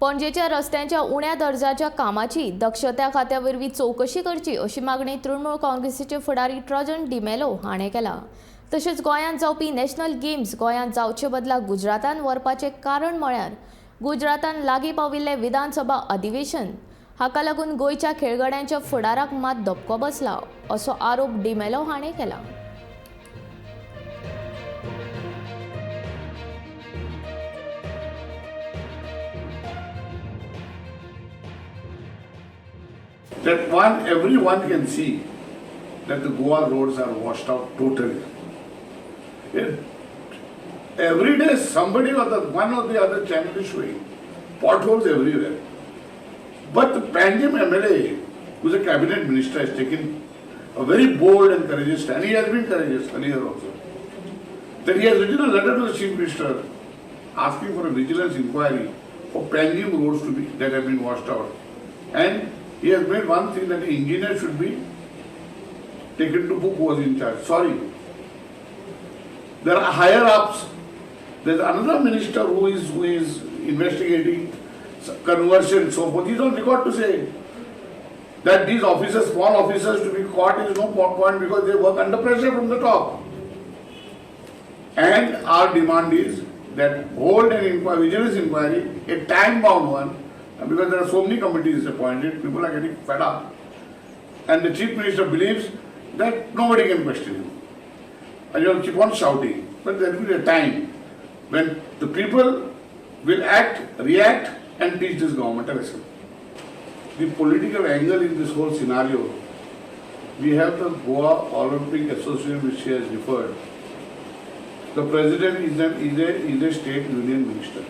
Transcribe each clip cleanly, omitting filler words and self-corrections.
पणजेच्या रस्त्यांच्या उण्या दर्जाच्या कामाची दक्षता खात्यावरवीं चौकशी करची अशी मागणी तृणमूल काँग्रेसीचे फुडारी ट्रॉजन डिमेलो हाणें केला। तशेंच गोंयांत जावपी नॅशनल गेम्स गोंयांत जावचे बदला गुजरातांत व्हरपाचें कारण म्हळ्यार गुजरातांत लागीं पाविल्लें विधानसभा अधिवेशन हाका लागून गोंयच्या खेळगड्यांच्या फुडाराक मात धपको बसला असो आरोप डिमेलो हाणें केला। That everyone can see that the Goa roads are washed out totally. Every day somebody or one or the other channel is showing potholes everywhere. But the Panajim MLA, who is a cabinet minister, has taken a very bold and courageous stand. He has been courageous earlier also. That he has written a letter to the chief minister asking for a vigilance inquiry for Panajim roads that have been washed out. And he has made one thing, that the engineer should be taken to book who was in charge. Sorry. There are higher ups. There is another minister who is investigating conversion, so forth. He is on record to say that these officers, small officers, to be caught is no point because they work under pressure from the top. And our demand is that hold an vigilance inquiry, a time-bound one, because there are so many committees appointed, people are getting fed up. And the chief minister believes that nobody can question him. And you will keep on shouting. But there will be a time when the people will act, react, and teach this government a lesson. The political angle in this whole scenario, we have the Goa Olympic Association, which she has referred. The president is a state union minister.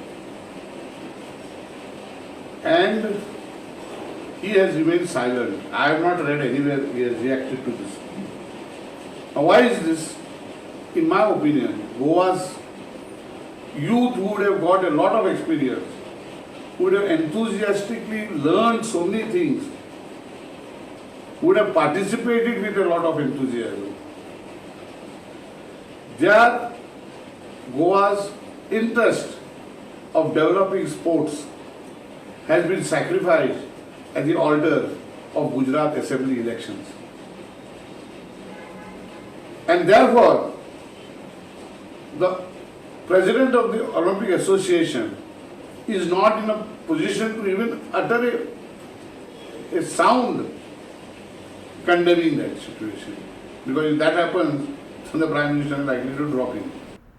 And he has remained silent. I have not read anywhere he has reacted to this. Now, why is this? In my opinion, Goa's youth who would have got a lot of experience, who would have enthusiastically learned so many things, would have participated with a lot of enthusiasm. Their Goa's interest of developing sports has been sacrificed at the altar of Gujarat Assembly elections. And therefore, the president of the Olympic Association is not in a position to even utter a sound condemning that situation. Because if that happens, then the Prime Minister is likely to drop in.